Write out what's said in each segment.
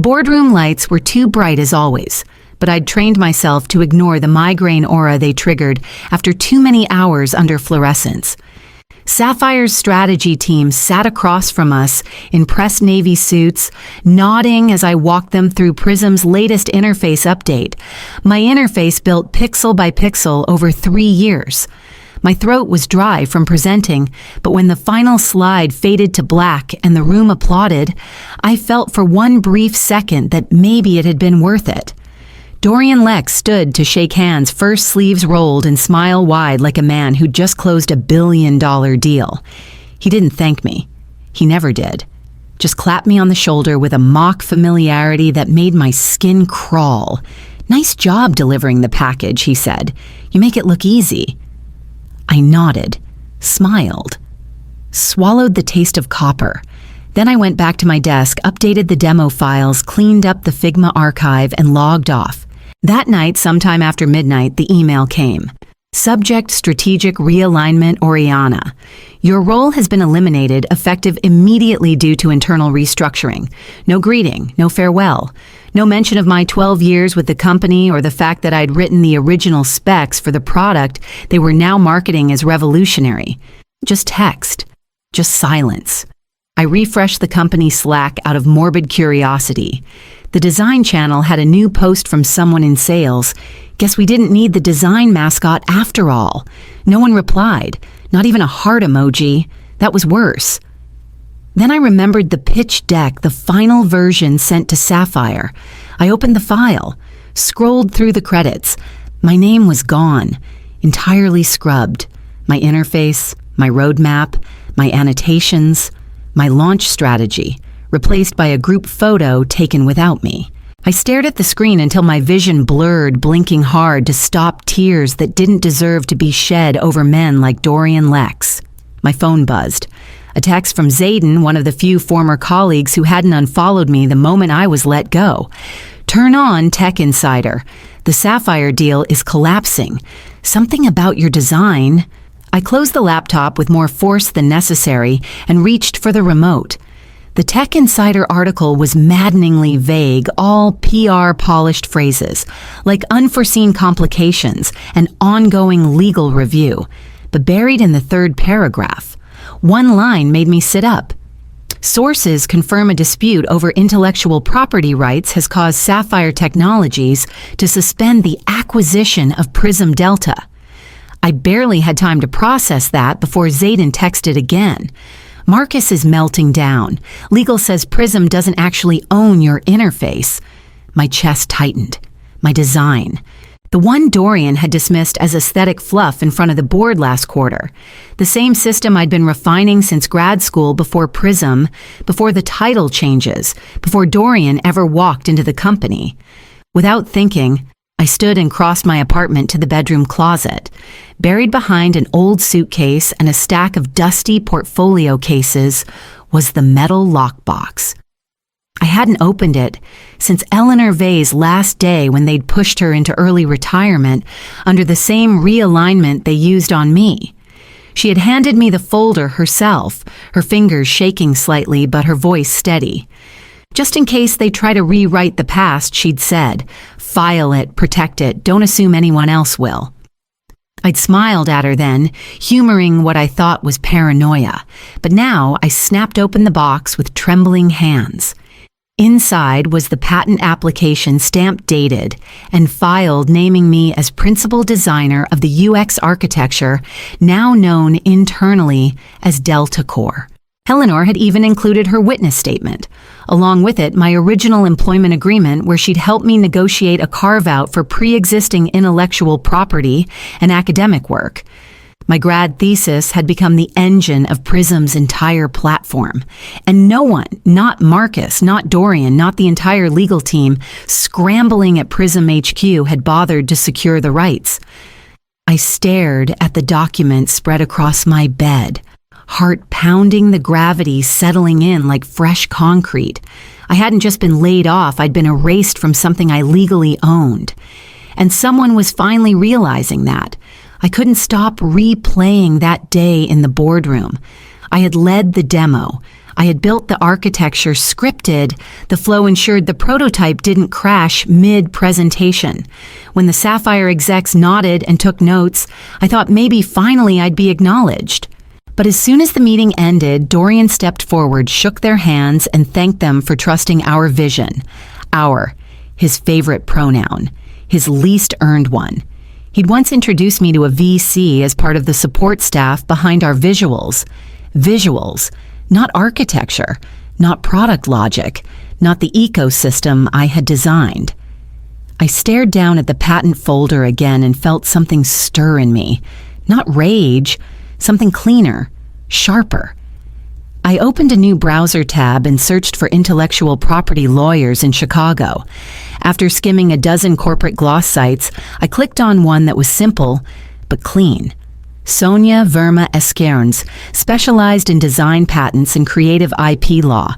boardroom lights were too bright as always, but I'd trained myself to ignore the migraine aura they triggered after too many hours under fluorescence. Sapphire's strategy team sat across from us in pressed navy suits, nodding as I walked them through Prism's latest interface update. My interface built pixel by pixel over 3 years. My throat was dry from presenting, but when the final slide faded to black and the room applauded, I felt for one brief second that maybe it had been worth it. Dorian Lex stood to shake hands, first sleeves rolled and smile wide like a man who'd just closed a $1 billion deal. He didn't thank me. He never did. Just clapped me on the shoulder with a mock familiarity that made my skin crawl. "Nice job delivering the package," he said. "You make it look easy." I nodded, smiled, swallowed the taste of copper. Then I went back to my desk, updated the demo files, cleaned up the Figma archive, and logged off. That night, sometime after midnight, the email came. Subject Strategic Realignment Oriana. Your role has been eliminated, effective immediately due to internal restructuring. No greeting, no farewell. No mention of my 12 years with the company or the fact that I'd written the original specs for the product they were now marketing as revolutionary. Just text. Just silence. I refreshed the company Slack out of morbid curiosity. The design channel had a new post from someone in sales. Guess we didn't need the design mascot after all. No one replied, not even a heart emoji. That was worse. Then I remembered the pitch deck, the final version sent to Sapphire. I opened the file, scrolled through the credits. My name was gone, entirely scrubbed. My interface, my roadmap, my annotations, my launch strategy, replaced by a group photo taken without me. I stared at the screen until my vision blurred, blinking hard to stop tears that didn't deserve to be shed over men like Dorian Lex. My phone buzzed. A text from Zayden, one of the few former colleagues who hadn't unfollowed me the moment I was let go. "Turn on, Tech Insider. The Sapphire deal is collapsing. Something about your design." I closed the laptop with more force than necessary and reached for the remote. The Tech Insider article was maddeningly vague, all PR polished phrases, like unforeseen complications and ongoing legal review. But buried in the third paragraph, one line made me sit up. Sources confirm a dispute over intellectual property rights has caused Sapphire Technologies to suspend the acquisition of Prism Delta. I barely had time to process that before Zayden texted again. "Marcus is melting down. Legal says Prism doesn't actually own your interface." My chest tightened. My design. The one Dorian had dismissed as aesthetic fluff in front of the board last quarter. The same system I'd been refining since grad school before Prism, before the title changes, before Dorian ever walked into the company. Without thinking, I stood and crossed my apartment to the bedroom closet. Buried behind an old suitcase and a stack of dusty portfolio cases was the metal lockbox. I hadn't opened it since Eleanor Vay's last day when they'd pushed her into early retirement under the same realignment they used on me. She had handed me the folder herself, her fingers shaking slightly but her voice steady. Just in case they try to rewrite the past, she'd said, "File it, protect it, don't assume anyone else will." I'd smiled at her then, humoring what I thought was paranoia, but now I snapped open the box with trembling hands. Inside was the patent application stamped dated and filed naming me as principal designer of the UX architecture now known internally as Delta Core. Eleanor had even included her witness statement. Along with it, my original employment agreement where she'd help me negotiate a carve-out for pre-existing intellectual property and academic work. My grad thesis had become the engine of Prism's entire platform. And no one, not Marcus, not Dorian, not the entire legal team, scrambling at Prism HQ had bothered to secure the rights. I stared at the document spread across my bed, heart pounding, the gravity settling in like fresh concrete. I hadn't just been laid off, I'd been erased from something I legally owned. And someone was finally realizing that. I couldn't stop replaying that day in the boardroom. I had led the demo. I had built the architecture scripted. The flow ensured the prototype didn't crash mid-presentation. When the Sapphire execs nodded and took notes, I thought maybe finally I'd be acknowledged. But as soon as the meeting ended, Dorian stepped forward, shook their hands, and thanked them for trusting our vision. Our, his favorite pronoun, his least earned one. He'd once introduced me to a VC as part of the support staff behind our visuals. Visuals, not architecture, not product logic, not the ecosystem I had designed. I stared down at the patent folder again and felt something stir in me. Not rage, something cleaner, sharper. I opened a new browser tab and searched for intellectual property lawyers in Chicago. After skimming a dozen corporate gloss sites, I clicked on one that was simple but clean. Sonia Verma Esquerns specialized in design patents and creative IP law.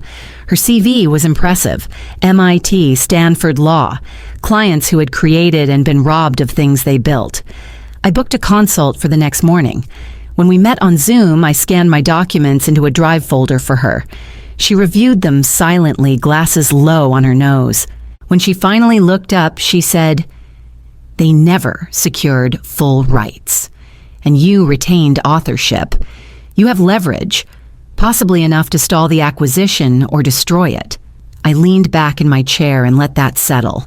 Her CV was impressive. MIT, Stanford Law. Clients who had created and been robbed of things they built. I booked a consult for the next morning. When we met on Zoom, I scanned my documents into a drive folder for her. She reviewed them silently, glasses low on her nose. When she finally looked up, she said, "They never secured full rights. And you retained authorship. You have leverage, possibly enough to stall the acquisition or destroy it." I leaned back in my chair and let that settle.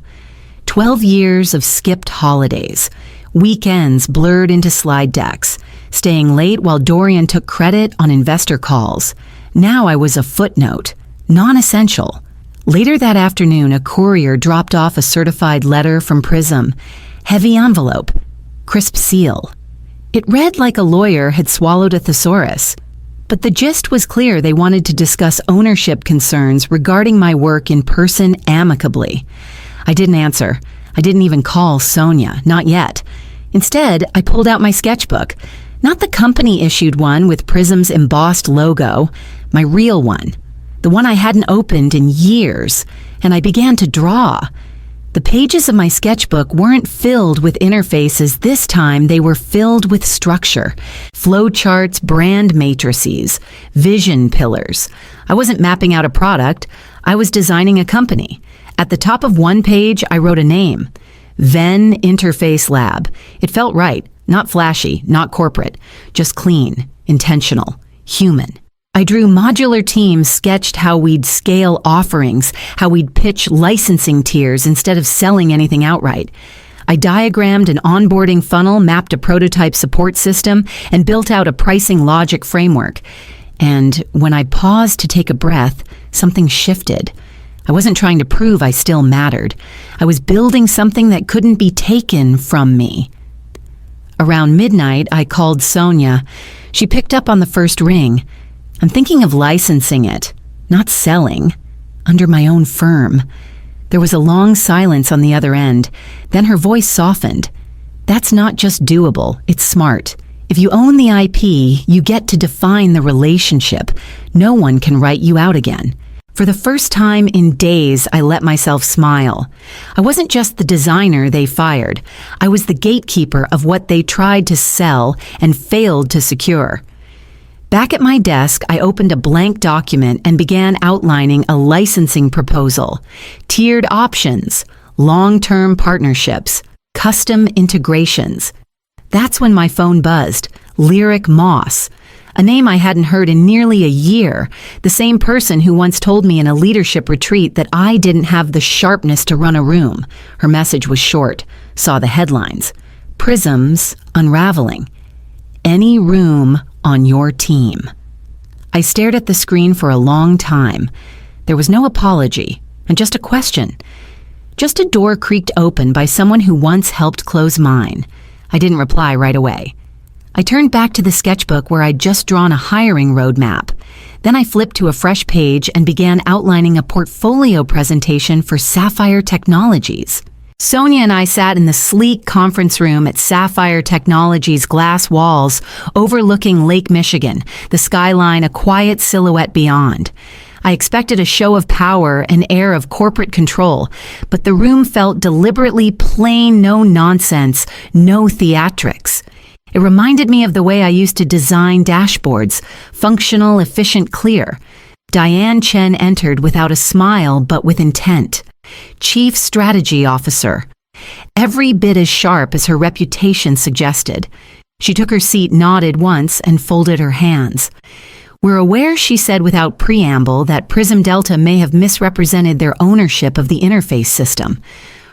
12 years of skipped holidays, weekends blurred into slide decks, staying late while Dorian took credit on investor calls. Now I was a footnote, non-essential. Later that afternoon, a courier dropped off a certified letter from Prism. Heavy envelope, crisp seal. It read like a lawyer had swallowed a thesaurus. But the gist was clear. They wanted to discuss ownership concerns regarding my work in person amicably. I didn't answer. I didn't even call Sonia, not yet. Instead, I pulled out my sketchbook. Not the company-issued one with Prism's embossed logo, my real one. The one I hadn't opened in years, and I began to draw. The pages of my sketchbook weren't filled with interfaces. This time, they were filled with structure. Flowcharts, brand matrices, vision pillars. I wasn't mapping out a product. I was designing a company. At the top of one page, I wrote a name. Venn Interface Lab. It felt right. Not flashy, not corporate. Just clean, intentional, human. I drew modular teams, sketched how we'd scale offerings, how we'd pitch licensing tiers instead of selling anything outright. I diagrammed an onboarding funnel, mapped a prototype support system, and built out a pricing logic framework. And when I paused to take a breath, something shifted. I wasn't trying to prove I still mattered. I was building something that couldn't be taken from me. Around midnight, I called Sonia. She picked up on the first ring. I'm thinking of licensing it, not selling, under my own firm. There was a long silence on the other end. Then her voice softened. That's not just doable, it's smart. If you own the IP, you get to define the relationship. No one can write you out again. For the first time in days, I let myself smile. I wasn't just the designer they fired. I was the gatekeeper of what they tried to sell and failed to secure. Back at my desk, I opened a blank document and began outlining a licensing proposal. Tiered options, long-term partnerships, custom integrations. That's when my phone buzzed. Lyric Moss. A name I hadn't heard in nearly a year. The same person who once told me in a leadership retreat that I didn't have the sharpness to run a room. Her message was short. Saw the headlines. Prism's unraveling. Any room on your team. I stared at the screen for a long time. There was no apology, and just a question. Just a door creaked open by someone who once helped close mine. I didn't reply right away. I turned back to the sketchbook where I'd just drawn a hiring roadmap. Then I flipped to a fresh page and began outlining a portfolio presentation for Sapphire Technologies. Sonia and I sat in the sleek conference room at Sapphire Technologies' glass walls overlooking Lake Michigan, the skyline a quiet silhouette beyond. I expected a show of power, an air of corporate control, but the room felt deliberately plain, no nonsense, no theatrics. It reminded me of the way I used to design dashboards, functional, efficient, clear. Diane Chen entered without a smile but with intent. Chief Strategy Officer. Every bit as sharp as her reputation suggested. She took her seat, nodded once, and folded her hands. We're aware, she said without preamble, that Prism Delta may have misrepresented their ownership of the interface system.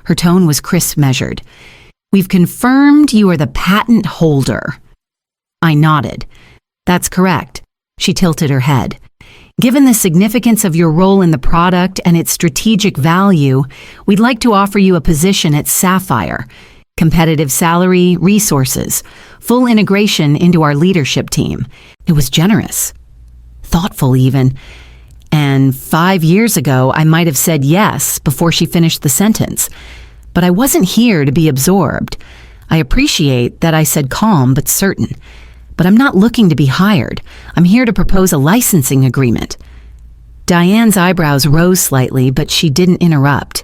Her tone was crisp, measured. We've confirmed you are the patent holder. I nodded. That's correct. She tilted her head. Given the significance of your role in the product and its strategic value, we'd like to offer you a position at Sapphire. Competitive salary, resources, full integration into our leadership team. It was generous. Thoughtful even. And 5 years ago, I might have said yes before she finished the sentence. But I wasn't here to be absorbed. I appreciate that I said calm but certain. But I'm not looking to be hired. I'm here to propose a licensing agreement. Diane's eyebrows rose slightly, but she didn't interrupt.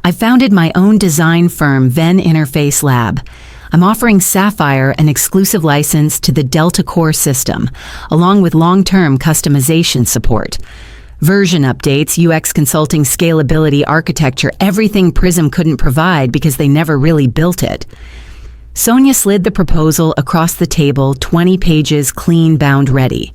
I founded my own design firm, Venn Interface Lab. I'm offering Sapphire an exclusive license to the Delta Core system, along with long-term customization support. Version updates, UX consulting, scalability, architecture, everything Prism couldn't provide because they never really built it. Sonia slid the proposal across the table, 20 pages, clean, bound, ready.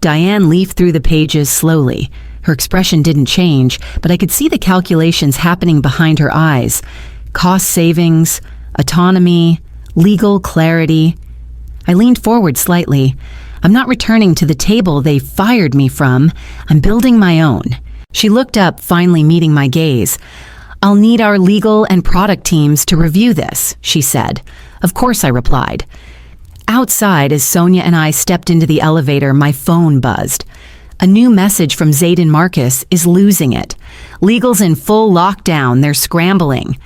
Diane leafed through the pages slowly. Her expression didn't change, but I could see the calculations happening behind her eyes. Cost savings, autonomy, legal clarity. I leaned forward slightly. I'm not returning to the table they fired me from. I'm building my own. She looked up, finally meeting my gaze. I'll need our legal and product teams to review this, she said. Of course, I replied. Outside, as Sonia and I stepped into the elevator, my phone buzzed. A new message from Zayden Marcus is losing it. Legal's in full lockdown. They're scrambling.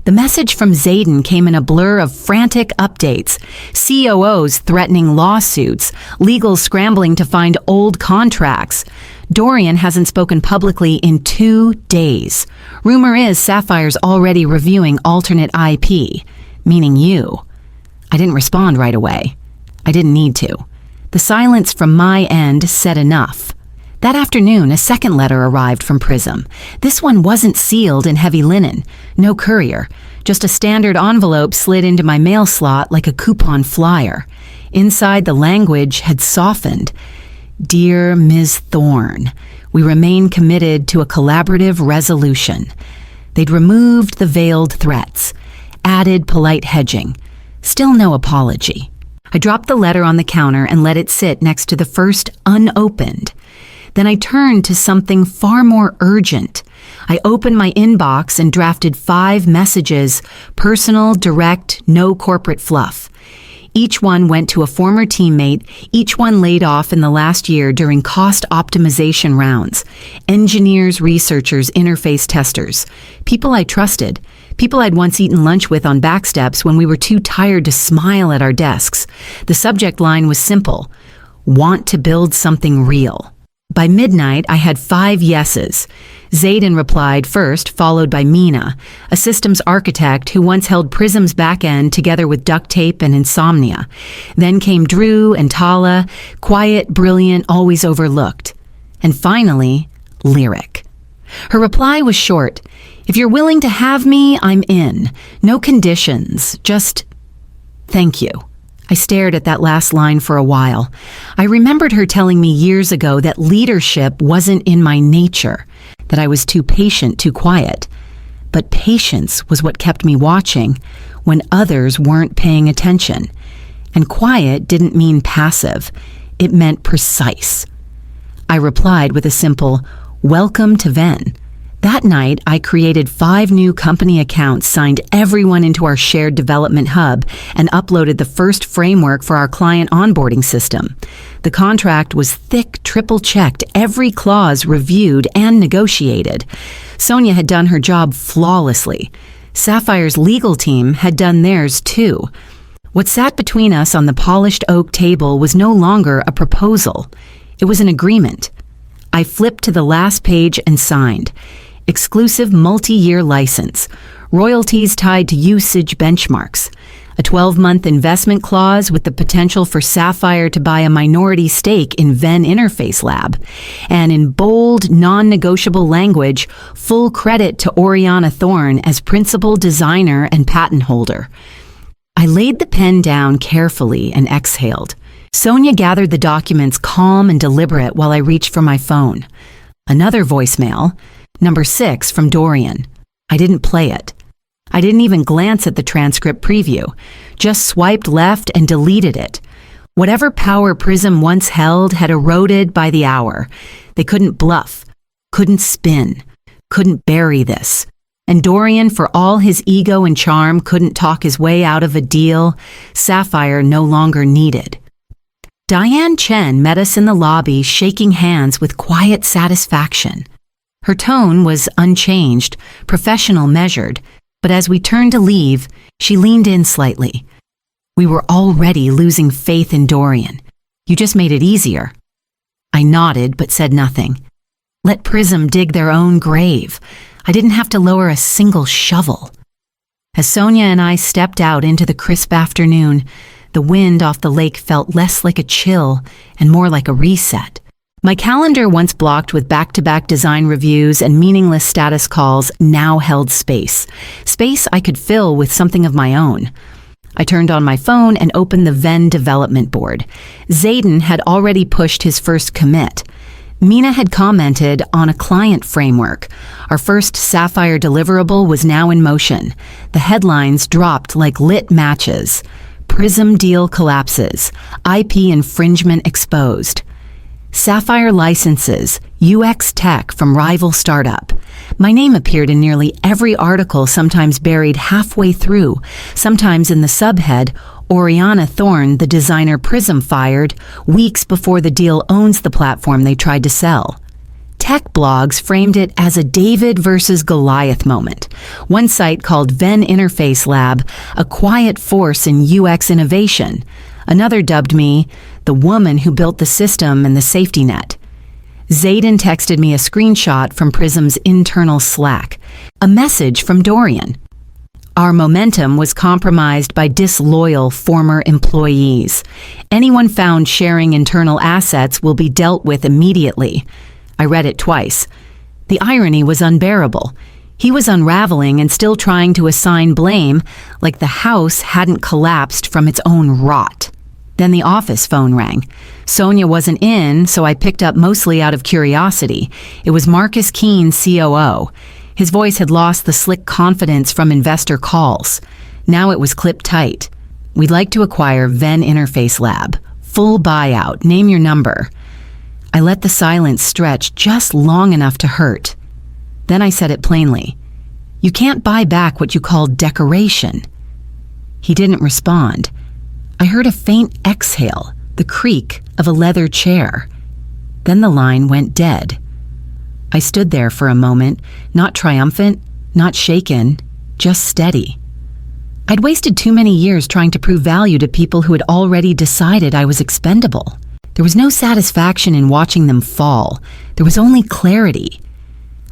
The message from Zayden came in a blur of frantic updates. COOs threatening lawsuits. Legal scrambling to find old contracts. Dorian hasn't spoken publicly in 2 days. Rumor is Sapphire's already reviewing alternate IP, meaning you. I didn't respond right away. I didn't need to. The silence from my end said enough. That afternoon, a second letter arrived from Prism. This one wasn't sealed in heavy linen. No courier. Just a standard envelope slid into my mail slot like a coupon flyer. Inside, the language had softened. Dear Ms. Thorne, we remain committed to a collaborative resolution. They'd removed the veiled threats, added polite hedging. Still no apology. I dropped the letter on the counter and let it sit next to the first unopened. Then I turned to something far more urgent. I opened my inbox and drafted 5 messages, personal, direct, no corporate fluff. Each one went to a former teammate, each one laid off in the last year during cost optimization rounds. Engineers, researchers, interface testers. People I trusted. People I'd once eaten lunch with on backsteps when we were too tired to smile at our desks. The subject line was simple. Want to build something real. By midnight, I had 5 yeses. Zayden replied first, followed by Mina, a systems architect who once held Prism's backend together with duct tape and insomnia. Then came Drew and Tala, quiet, brilliant, always overlooked. And finally, Lyric. Her reply was short. If you're willing to have me, I'm in. No conditions, just thank you. I stared at that last line for a while. I remembered her telling me years ago that leadership wasn't in my nature, that I was too patient, too quiet. But patience was what kept me watching when others weren't paying attention. And quiet didn't mean passive. It meant precise. I replied with a simple, "Welcome to Venn." That night, I created 5 new company accounts, signed everyone into our shared development hub, and uploaded the first framework for our client onboarding system. The contract was thick, triple-checked, every clause reviewed and negotiated. Sonia had done her job flawlessly. Sapphire's legal team had done theirs too. What sat between us on the polished oak table was no longer a proposal. It was an agreement. I flipped to the last page and signed. Exclusive multi-year license. Royalties tied to usage benchmarks. a 12-month investment clause with the potential for Sapphire to buy a minority stake in Venn Interface Lab, and in bold, non-negotiable language, full credit to Oriana Thorne as principal designer and patent holder. I laid the pen down carefully and exhaled. Sonia gathered the documents calm and deliberate while I reached for my phone. Another voicemail, number 6 from Dorian. I didn't play it. I didn't even glance at the transcript preview, just swiped left and deleted it. Whatever power Prism once held had eroded by the hour. They couldn't bluff, couldn't spin, couldn't bury this. And Dorian, for all his ego and charm, couldn't talk his way out of a deal Sapphire no longer needed. Diane Chen met us in the lobby, shaking hands with quiet satisfaction. Her tone was unchanged, professional, measured, but as we turned to leave, she leaned in slightly. We were already losing faith in Dorian. You just made it easier. I nodded but said nothing. Let Prism dig their own grave. I didn't have to lower a single shovel. As Sonia and I stepped out into the crisp afternoon, the wind off the lake felt less like a chill and more like a reset. My calendar, once blocked with back-to-back design reviews and meaningless status calls, now held space. Space I could fill with something of my own. I turned on my phone and opened the Venn development board. Zayden had already pushed his first commit. Mina had commented on a client framework. Our first Sapphire deliverable was now in motion. The headlines dropped like lit matches. Prism deal collapses. IP infringement exposed. Sapphire licenses, UX tech from rival startup. My name appeared in nearly every article, sometimes buried halfway through, sometimes in the subhead, Oriana Thorne, the designer Prism fired, weeks before the deal owns the platform they tried to sell. Tech blogs framed it as a David versus Goliath moment. One site called Venn Interface Lab, a quiet force in UX innovation. Another dubbed me the woman who built the system and the safety net. Zayden texted me a screenshot from Prism's internal Slack, a message from Dorian. Our momentum was compromised by disloyal former employees. Anyone found sharing internal assets will be dealt with immediately. I read it twice. The irony was unbearable. He was unraveling and still trying to assign blame, like the house hadn't collapsed from its own rot. Then the office phone rang. Sonia wasn't in, so I picked up mostly out of curiosity. It was Marcus Keene, COO. His voice had lost the slick confidence from investor calls. Now it was clipped tight. We'd like to acquire Venn Interface Lab. Full buyout. Name your number. I let the silence stretch just long enough to hurt. Then I said it plainly. You can't buy back what you call decoration. He didn't respond. I heard a faint exhale, the creak of a leather chair. Then the line went dead. I stood there for a moment, not triumphant, not shaken, just steady. I'd wasted too many years trying to prove value to people who had already decided I was expendable. There was no satisfaction in watching them fall. There was only clarity.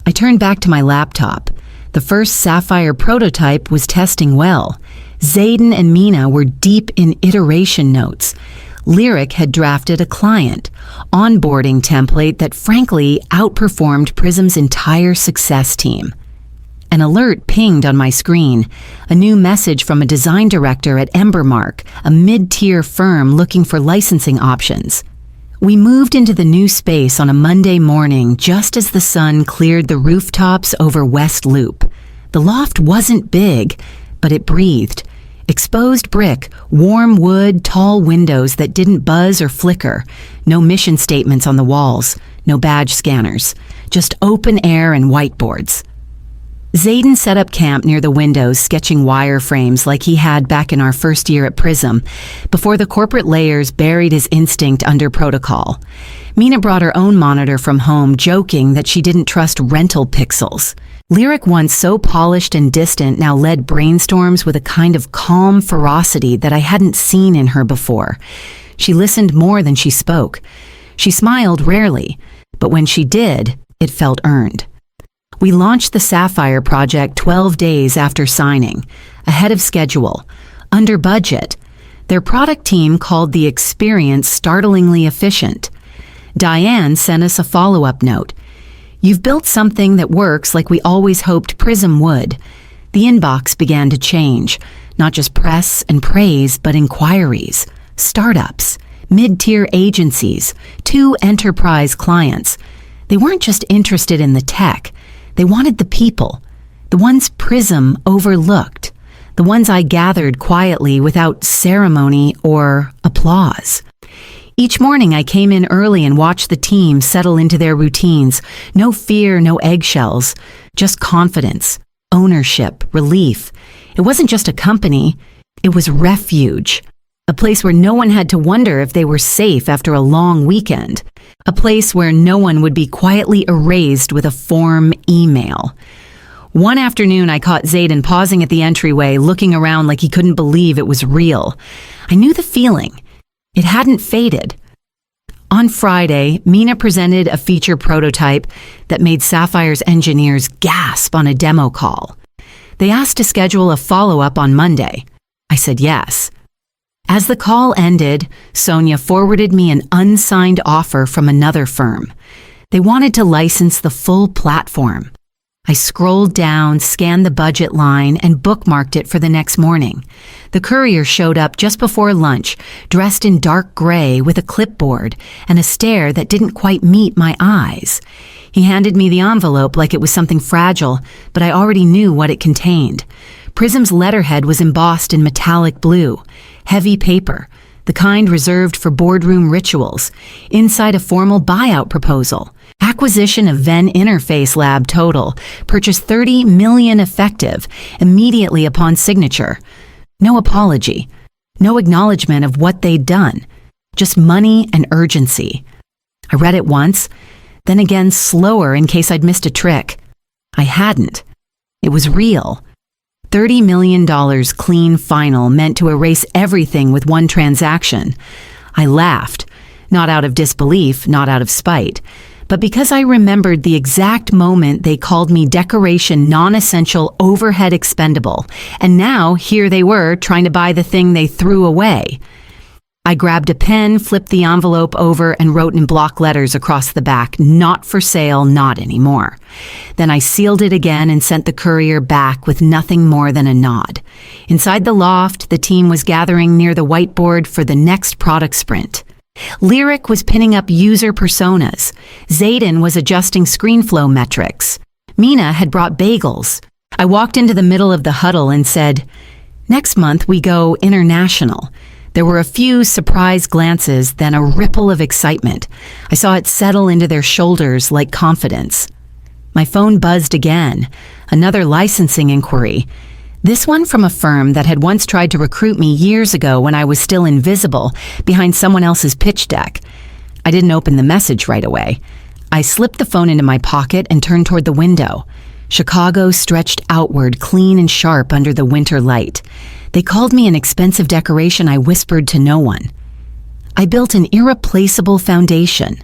I turned back to my laptop. The first Sapphire prototype was testing well. Zayden and Mina were deep in iteration notes. Lyric had drafted a client, onboarding template that frankly outperformed Prism's entire success team. An alert pinged on my screen, a new message from a design director at Embermark, a mid-tier firm looking for licensing options. We moved into the new space on a Monday morning just as the sun cleared the rooftops over West Loop. The loft wasn't big, but it breathed. Exposed brick, warm wood, tall windows that didn't buzz or flicker. No mission statements on the walls, no badge scanners. Just open air and whiteboards. Zayden set up camp near the windows, sketching wireframes like he had back in our first year at Prism, before the corporate layers buried his instinct under protocol. Mina brought her own monitor from home, joking that she didn't trust rental pixels. Lyric, once so polished and distant, now led brainstorms with a kind of calm ferocity that I hadn't seen in her before. She listened more than she spoke. She smiled rarely, but when she did, it felt earned. We launched the Sapphire project 12 days after signing, ahead of schedule. under budget. Their product team called the experience startlingly efficient. Diane sent us a follow-up note. You've built something that works like we always hoped Prism would. The inbox began to change, not just press and praise, but inquiries, startups, mid-tier agencies, 2 enterprise clients. They weren't just interested in the tech. They wanted the people, the ones Prism overlooked, the ones I gathered quietly without ceremony or applause. Each morning I came in early and watched the team settle into their routines. No fear, no eggshells, just confidence, ownership, relief. It wasn't just a company, it was refuge. A place where no one had to wonder if they were safe after a long weekend. A place where no one would be quietly erased with a form email. One afternoon, I caught Zayden pausing at the entryway, looking around like he couldn't believe it was real. I knew the feeling. It hadn't faded. On Friday, Mina presented a feature prototype that made Sapphire's engineers gasp on a demo call. They asked to schedule a follow-up on Monday. I said yes. As the call ended, Sonia forwarded me an unsigned offer from another firm. They wanted to license the full platform. I scrolled down, scanned the budget line, and bookmarked it for the next morning. The courier showed up just before lunch, dressed in dark gray with a clipboard and a stare that didn't quite meet my eyes. He handed me the envelope like it was something fragile, but I already knew what it contained. Prism's letterhead was embossed in metallic blue, heavy paper, the kind reserved for boardroom rituals, inside a formal buyout proposal. Acquisition of Venn Interface Lab total, purchase $30 million effective, immediately upon signature. No apology, no acknowledgement of what they'd done, just money and urgency. I read it once, then again slower in case I'd missed a trick. I hadn't. It was real. $30 million clean final meant to erase everything with one transaction. I laughed, not out of disbelief, not out of spite, but because I remembered the exact moment they called me decoration non-essential overhead expendable, and now here they were trying to buy the thing they threw away. I grabbed a pen, flipped the envelope over, and wrote in block letters across the back, "Not for sale, not anymore." Then I sealed it again and sent the courier back with nothing more than a nod. Inside the loft, the team was gathering near the whiteboard for the next product sprint. Lyric was pinning up user personas. Zayden was adjusting ScreenFlow metrics. Mina had brought bagels. I walked into the middle of the huddle and said, "Next month we go international." There were a few surprised glances, then a ripple of excitement. I saw it settle into their shoulders like confidence. My phone buzzed again. Another licensing inquiry. This one from a firm that had once tried to recruit me years ago when I was still invisible behind someone else's pitch deck. I didn't open the message right away. I slipped the phone into my pocket and turned toward the window. Chicago stretched outward, clean and sharp under the winter light. They called me an expensive decoration I whispered to no one. I built an irreplaceable foundation,